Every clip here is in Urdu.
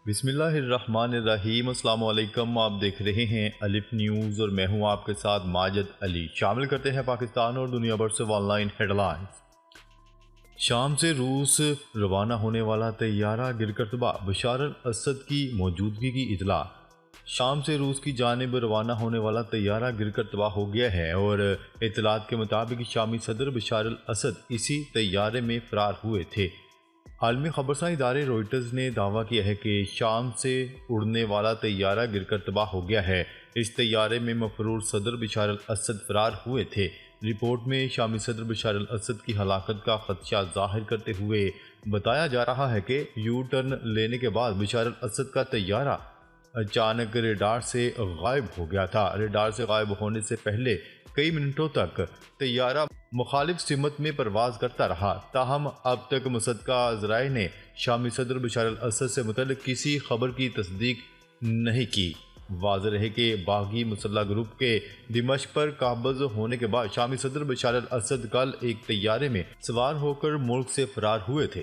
بسم اللہ الرحمن الرحیم۔ السلام علیکم، آپ دیکھ رہے ہیں الف نیوز اور میں ہوں آپ کے ساتھ ماجد علی۔ شامل کرتے ہیں پاکستان اور دنیا بھر سے آن لائن ہیڈ لائنز۔ شام سے روس روانہ ہونے والا طیارہ گر کر تباہ، بشار الاسد کی موجودگی کی اطلاع۔ شام سے روس کی جانب روانہ ہونے والا طیارہ گر کر تباہ ہو گیا ہے اور اطلاعات کے مطابق شامی صدر بشار الاسد اسی طیارے میں فرار ہوئے تھے۔ عالمی خبرساں ادارے روئٹرز نے دعویٰ کیا ہے کہ شام سے اڑنے والا طیارہ گر کر تباہ ہو گیا ہے۔ اس طیارے میں مفرور صدر بشار الاسد فرار ہوئے تھے۔ رپورٹ میں شامی صدر بشار الاسد کی ہلاکت کا خدشہ ظاہر کرتے ہوئے بتایا جا رہا ہے کہ یو ٹرن لینے کے بعد بشار الاسد کا طیارہ اچانک ریڈار سے غائب ہو گیا تھا۔ ریڈار سے غائب ہونے سے پہلے کئی منٹوں تک طیارہ مخالف سمت میں پرواز کرتا رہا، تاہم اب تک مصدقہ ذرائع نے شامی صدر بشار الاسد سے متعلق کسی خبر کی تصدیق نہیں کی۔ واضح رہے کہ باغی مسلح گروپ کے دمشق پر قابض ہونے کے بعد شامی صدر بشار الاسد کل ایک طیارے میں سوار ہو کر ملک سے فرار ہوئے تھے۔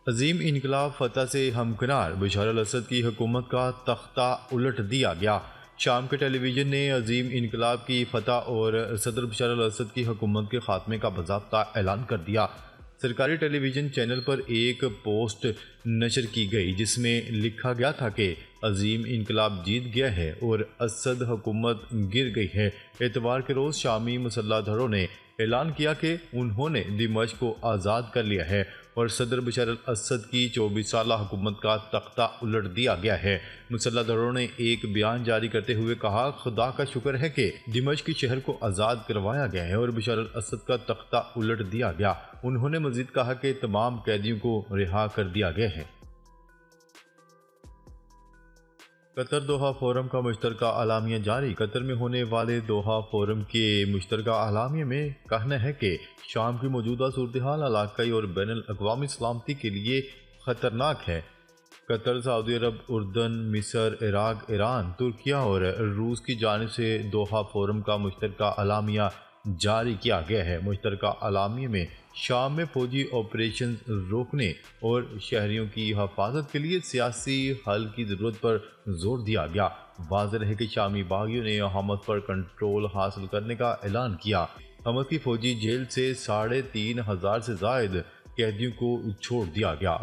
عظیم انقلاب فتح سے ہمکنار، بشار الاسد کی حکومت کا تختہ الٹ دیا گیا۔ شام کے ٹیلی ویژن نے عظیم انقلاب کی فتح اور صدر بشار الاسد کی حکومت کے خاتمے کا باضابطہ اعلان کر دیا۔ سرکاری ٹیلی ویژن چینل پر ایک پوسٹ نشر کی گئی جس میں لکھا گیا تھا کہ عظیم انقلاب جیت گیا ہے اور اسد حکومت گر گئی ہے۔ اتوار کے روز شامی مسلح دھڑوں نے اعلان کیا کہ انہوں نے دمشق کو آزاد کر لیا ہے اور صدر بشار الاسد کی 24 سالہ حکومت کا تختہ الٹ دیا گیا ہے۔ مسلح دھڑوں نے ایک بیان جاری کرتے ہوئے کہا، خدا کا شکر ہے کہ دمشق کے شہر کو آزاد کروایا گیا ہے اور بشار الاسد کا تختہ الٹ دیا گیا۔ انہوں نے مزید کہا کہ تمام قیدیوں کو رہا کر دیا گیا ہے۔ قطر دوحہ فورم کا مشترکہ اعلامیہ جاری۔ قطر میں ہونے والے دوحہ فورم کے مشترکہ اعلامیہ میں کہنا ہے کہ شام کی موجودہ صورتحال علاقائی اور بین الاقوامی سلامتی کے لیے خطرناک ہے۔ قطر، سعودی عرب، اردن، مصر، عراق، ایران، ترکیہ اور روس کی جانب سے دوحہ فورم کا مشترکہ اعلامیہ جاری کیا گیا ہے۔ مشترکہ اعلامیہ میں شام میں فوجی آپریشنز روکنے اور شہریوں کی حفاظت کے لیے سیاسی حل کی ضرورت پر زور دیا گیا۔ واضح رہے کہ شامی باغیوں نے حماس پر کنٹرول حاصل کرنے کا اعلان کیا۔ حماس کی فوجی جیل سے 3500 سے زائد قیدیوں کو چھوڑ دیا گیا۔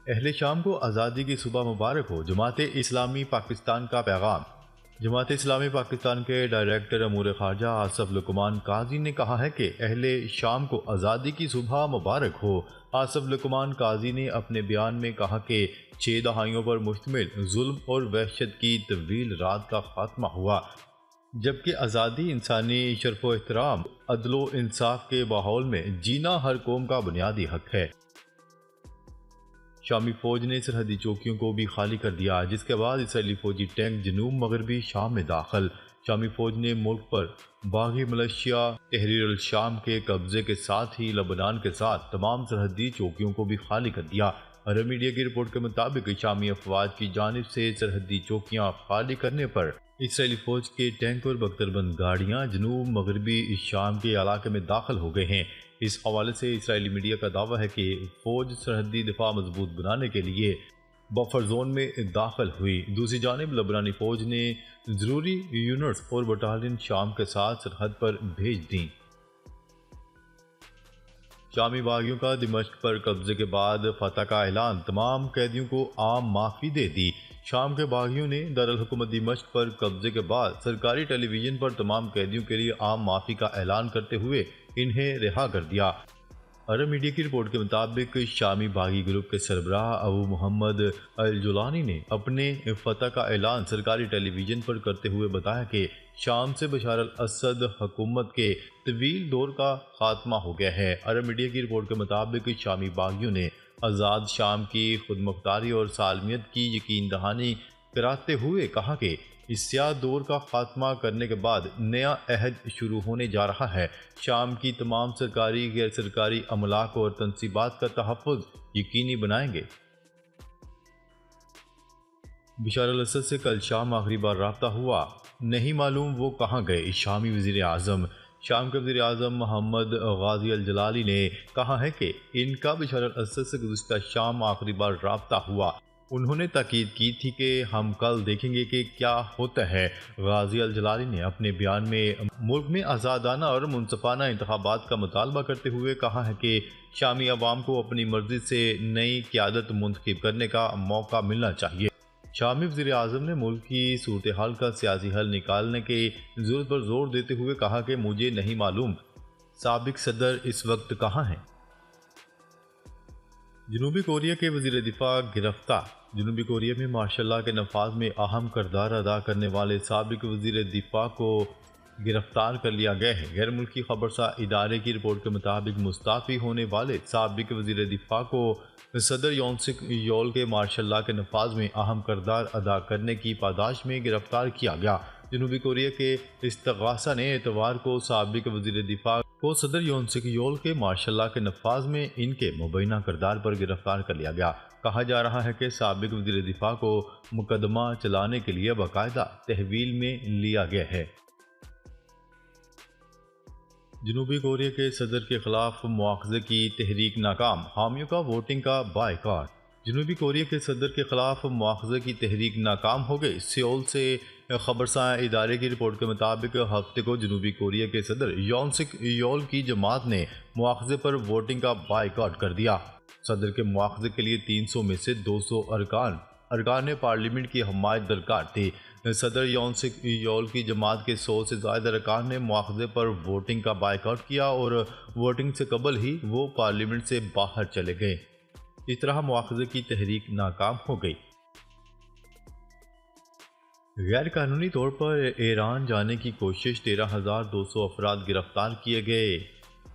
اہل شام کو آزادی کی صبح مبارک ہو، جماعت اسلامی پاکستان کا پیغام۔ جماعت اسلامی پاکستان کے ڈائریکٹر امور خارجہ آصف لقمان قاضی نے کہا ہے کہ اہل شام کو آزادی کی صبح مبارک ہو۔ آصف لقمان قاضی نے اپنے بیان میں کہا کہ 6 دہائیوں پر مشتمل ظلم اور وحشت کی طویل رات کا خاتمہ ہوا، جبکہ آزادی، انسانی شرف و احترام، عدل و انصاف کے ماحول میں جینا ہر قوم کا بنیادی حق ہے۔ شامی فوج نے سرحدی چوکیوں کو بھی خالی کر دیا، جس کے بعد اسرائیلی فوجی ٹینک جنوب مغربی شام میں داخل۔ شامی فوج نے ملک پر باغی ملیشیا تحریر الشام کے قبضے کے ساتھ ہی لبنان کے ساتھ تمام سرحدی چوکیوں کو بھی خالی کر دیا۔ عرب میڈیا کی رپورٹ کے مطابق شامی افواج کی جانب سے سرحدی چوکیاں خالی کرنے پر اسرائیلی فوج کے ٹینک اور بختر بند گاڑیاں جنوب مغربی شام کے علاقے میں داخل ہو گئے ہیں۔ اس حوالے سے اسرائیلی میڈیا کا دعویٰ ہے کہ فوج سرحدی دفاع مضبوط بنانے کے لیے بفر زون میں داخل ہوئی۔ دوسری جانب لبنانی فوج نے ضروری یونٹس اور بٹالین شام کے ساتھ سرحد پر بھیج دیں۔ شامی باغیوں کا دمشق پر قبضے کے بعد فتح کا اعلان، تمام قیدیوں کو عام معافی دے دی۔ شام کے باغیوں نے دارالحکومت دمشق پر قبضے کے بعد سرکاری ٹیلی ویژن پر تمام قیدیوں کے لیے عام معافی کا اعلان کرتے ہوئے انہیں رہا کر دیا۔ عرب میڈیا کی رپورٹ کے مطابق شامی باغی گروپ کے سربراہ ابو محمد الجولانی نے اپنے فتح کا اعلان سرکاری ٹیلی ویژن پر کرتے ہوئے بتایا کہ شام سے بشار الاسد حکومت کے طویل دور کا خاتمہ ہو گیا ہے۔ عرب میڈیا کی رپورٹ کے مطابق شامی باغیوں نے آزاد شام کی خود مختاری اور سالمیت کی یقین دہانی کراتے ہوئے کہا کہ اس سیاہ دور کا خاتمہ کرنے کے بعد نیا عہد شروع ہونے جا رہا ہے۔ شام کی تمام سرکاری، غیر سرکاری املاک اور تنصیبات کا تحفظ یقینی بنائیں گے۔ بشار الاسد سے کل شام آخری بار رابطہ ہوا، نہیں معلوم وہ کہاں گئے۔ شامی وزیر اعظم شام کے وزیر اعظم محمد غازی الجلالی نے کہا ہے کہ ان کا بشار الاسد سے گزشتہ شام آخری بار رابطہ ہوا۔ انہوں نے تاکید کی تھی کہ ہم کل دیکھیں گے کہ کیا ہوتا ہے۔ غازی الجلالی نے اپنے بیان میں ملک میں آزادانہ اور منصفانہ انتخابات کا مطالبہ کرتے ہوئے کہا ہے کہ شامی عوام کو اپنی مرضی سے نئی قیادت منتخب کرنے کا موقع ملنا چاہیے۔ شامی وزیر اعظم نے ملک کی صورتحال کا سیاسی حل نکالنے کی ضرورت پر زور دیتے ہوئے کہا کہ مجھے نہیں معلوم سابق صدر اس وقت کہاں ہیں۔ جنوبی کوریا کے وزیر دفاع گرفتار۔ جنوبی کوریا میں مارشل لاء کے نفاذ میں اہم کردار ادا کرنے والے سابق وزیر دفاع کو گرفتار کر لیا گیا ہے۔ غیر ملکی خبرسا ادارے کی رپورٹ کے مطابق مستعفی ہونے والے سابق وزیر دفاع کو صدر یون سک یول کے مارشل لاء کے نفاذ میں اہم کردار ادا کرنے کی پاداش میں گرفتار کیا گیا۔ جنوبی کوریا کے استغاثہ نے اتوار کو سابق وزیر دفاع کو صدر یون سک یول کے مارشل لاء کے نفاذ میں ان کے مبینہ کردار پر گرفتار کر لیا گیا۔ کہا جا رہا ہے کہ سابق وزیر دفاع کو مقدمہ چلانے کے لیے باقاعدہ تحویل میں لیا گیا ہے۔ جنوبی کوریا کے صدر کے خلاف مواخذے کی تحریک ناکام، حامیوں کا ووٹنگ کا بائیکاٹ۔ جنوبی کوریا کے صدر کے خلاف مواخذے کی تحریک ناکام ہو گئی۔ سیول سے خبرساں ادارے کی رپورٹ کے مطابق ہفتے کو جنوبی کوریا کے صدر یون سک یول کی جماعت نے مواخذے پر ووٹنگ کا بائیکاٹ کر دیا۔ صدر کے مواخذے کے لیے 300 میں سے 200 ارکان نے پارلیمنٹ کی حمایت درکار تھی۔ صدر یون سک یول کی جماعت کے 100 سے زائد ارکان نے مواخذے پر ووٹنگ کا بائیکاٹ کیا اور ووٹنگ سے قبل ہی وہ پارلیمنٹ سے باہر چلے گئے۔ اس طرح مواخذے کی تحریک ناکام ہو گئی۔ غیر قانونی طور پر ایران جانے کی کوشش، 13,200 افراد گرفتار کیے گئے۔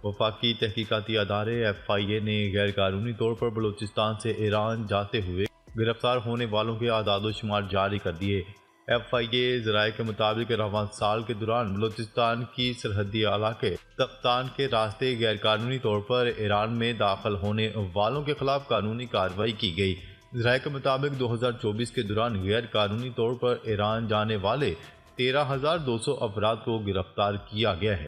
وفاقی تحقیقاتی ادارے FIA نے غیر قانونی طور پر بلوچستان سے ایران جاتے ہوئے گرفتار ہونے والوں کے اعداد و شمار جاری کر دیے۔ FIA ذرائع کے مطابق رواں سال کے دوران بلوچستان کی سرحدی علاقے تختان کے راستے غیر قانونی طور پر ایران میں داخل ہونے والوں کے خلاف قانونی کارروائی کی گئی۔ ذرائع کے مطابق 2024 کے دوران غیر قانونی طور پر ایران جانے والے 13,200 افراد کو گرفتار کیا گیا ہے۔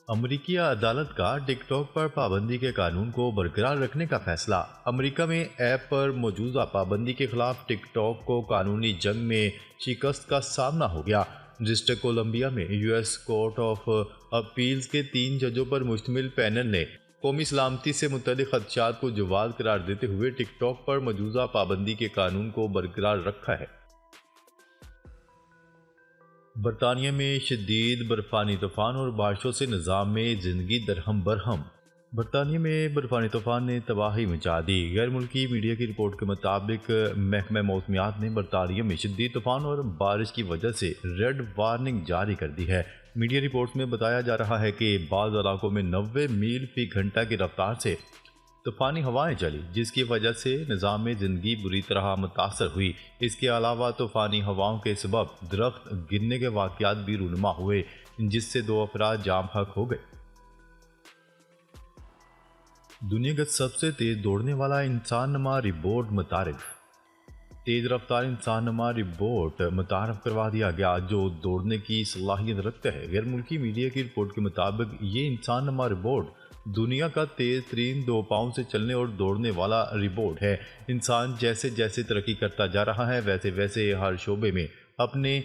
امریکی عدالت کا ٹک ٹاک پر پابندی کے قانون کو برقرار رکھنے کا فیصلہ۔ امریکہ میں ایپ پر موجودہ پابندی کے خلاف ٹک ٹاک کو قانونی جنگ میں شکست کا سامنا ہو گیا۔ ڈسٹرکٹ کولمبیا میں US کورٹ آف اپیلز کے 3 ججوں پر مشتمل پینل نے قومی سلامتی سے متعلق خدشات کو جواز قرار دیتے ہوئے ٹک ٹاک پر موجودہ پابندی کے قانون کو برقرار رکھا ہے۔ برطانیہ میں شدید برفانی طوفان اور بارشوں سے نظام میں زندگی درہم برہم۔ برطانیہ میں برفانی طوفان نے تباہی مچا دی۔ غیر ملکی میڈیا کی رپورٹ کے مطابق محکمہ موسمیات نے برطانیہ میں شدید طوفان اور بارش کی وجہ سے ریڈ وارننگ جاری کر دی ہے۔ میڈیا رپورٹس میں بتایا جا رہا ہے کہ بعض علاقوں میں 90 میل فی گھنٹہ کی رفتار سے طوفانی ہوائیں چلی، جس کی وجہ سے نظام میں زندگی بری طرح متاثر ہوئی۔ اس کے علاوہ طوفانی ہواؤں کے سبب درخت گرنے کے واقعات بھی رونما ہوئے، جس سے 2 افراد جام حق ہو گئے۔ دنیا کا سب سے تیز دوڑنے والا انسان نما روبوٹ متعارف۔ تیز رفتار انسان نما روبوٹ متعارف کروا دیا گیا جو دوڑنے کی صلاحیت رکھتا ہے۔ غیر ملکی میڈیا کی رپورٹ کے مطابق یہ انسان نما روبوٹ دنیا کا تیز ترین 2 پاؤں سے چلنے اور دوڑنے والا روبوٹ ہے۔ انسان جیسے جیسے ترقی کرتا جا رہا ہے ویسے ویسے ہر شعبے میں اپنے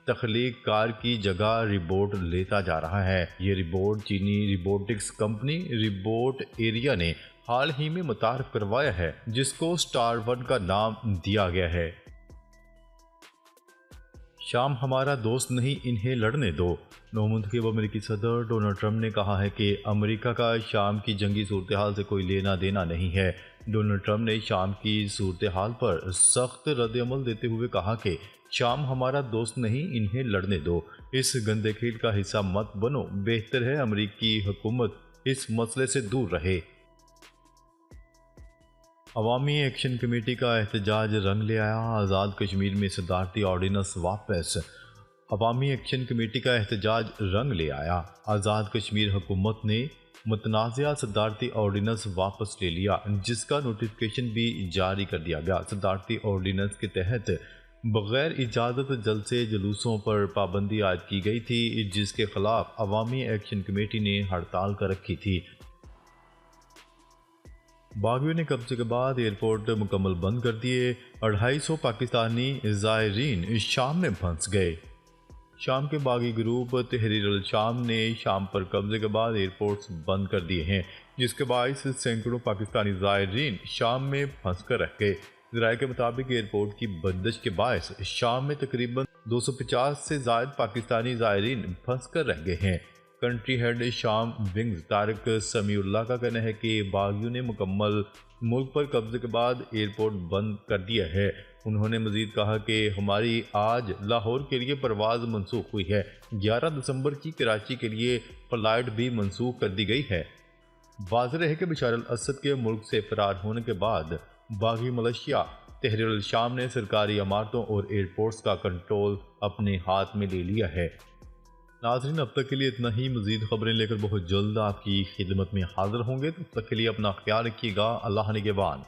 تخلیق کار کی جگہ روبوٹ لیتا جا رہا ہے۔ یہ روبوٹ چینی روبوٹکس کمپنی روبوٹ ایریا نے حال ہی میں متعارف کروایا ہے، جس کو سٹار ون کا نام دیا گیا ہے۔ شام ہمارا دوست نہیں، انہیں لڑنے دو۔ نومنتخب امریکی صدر ڈونلڈ ٹرمپ نے کہا ہے کہ امریکہ کا شام کی جنگی صورتحال سے کوئی لینا دینا نہیں ہے۔ ڈونلڈ ٹرمپ نے شام کی صورتحال پر سخت رد عمل دیتے ہوئے کہا کہ شام ہمارا دوست نہیں، انہیں لڑنے دو۔ اس گندے کھیل کا حصہ مت بنو، بہتر ہے امریکی حکومت اس مسئلے سے دور رہے۔ عوامی ایکشن کمیٹی کا احتجاج رنگ لے آیا، آزاد کشمیر میں صدارتی آرڈیننس واپس۔ عوامی ایکشن کمیٹی کا احتجاج رنگ لے آیا، آزاد کشمیر حکومت نے متنازعہ صدارتی آرڈیننس واپس لے لیا، جس کا نوٹیفیکیشن بھی جاری کر دیا گیا۔ صدارتی آرڈیننس کے تحت بغیر اجازت جلسے جلوسوں پر پابندی عائد کی گئی تھی، جس کے خلاف عوامی ایکشن کمیٹی نے ہڑتال کر رکھی تھی۔ باغیوں نے قبضے کے بعد ایئرپورٹ مکمل بند کر دیے۔ 250 پاکستانی زائرین شام میں پھنس گئے۔ شام کے باغی گروپ تحریر الشام نے شام پر قبضے کے بعد ایئرپورٹس بند کر دیے ہیں، جس کے باعث سینکڑوں پاکستانی زائرین شام میں پھنس کر رہ گئے۔ ذرائع کے مطابق ایئرپورٹ کی بندش کے باعث شام میں تقریباً 250 سے زائد پاکستانی زائرین پھنس کر رہ گئے ہیں۔ کنٹری ہیڈ شام ونگز طارق سمیع اللہ کا کہنا ہے کہ باغیوں نے مکمل ملک پر قبضے کے بعد ایئرپورٹ بند کر دیا ہے۔ انہوں نے مزید کہا کہ ہماری آج لاہور کے لیے پرواز منسوخ ہوئی ہے۔ 11 دسمبر کی کراچی کے لیے فلائٹ بھی منسوخ کر دی گئی ہے۔ واضح ہے کہ بشار الاسد کے ملک سے فرار ہونے کے بعد باغی ملیشیا تحریر الشام نے سرکاری عمارتوں اور ایئرپورٹس کا کنٹرول اپنے ہاتھ میں لے لیا ہے۔ ناظرین، اب تک کے لیے اتنا ہی۔ مزید خبریں لے کر بہت جلد آپ کی خدمت میں حاضر ہوں گے۔ تب تک کے لیے اپنا خیال رکھیے گا۔ اللہ نگہبان۔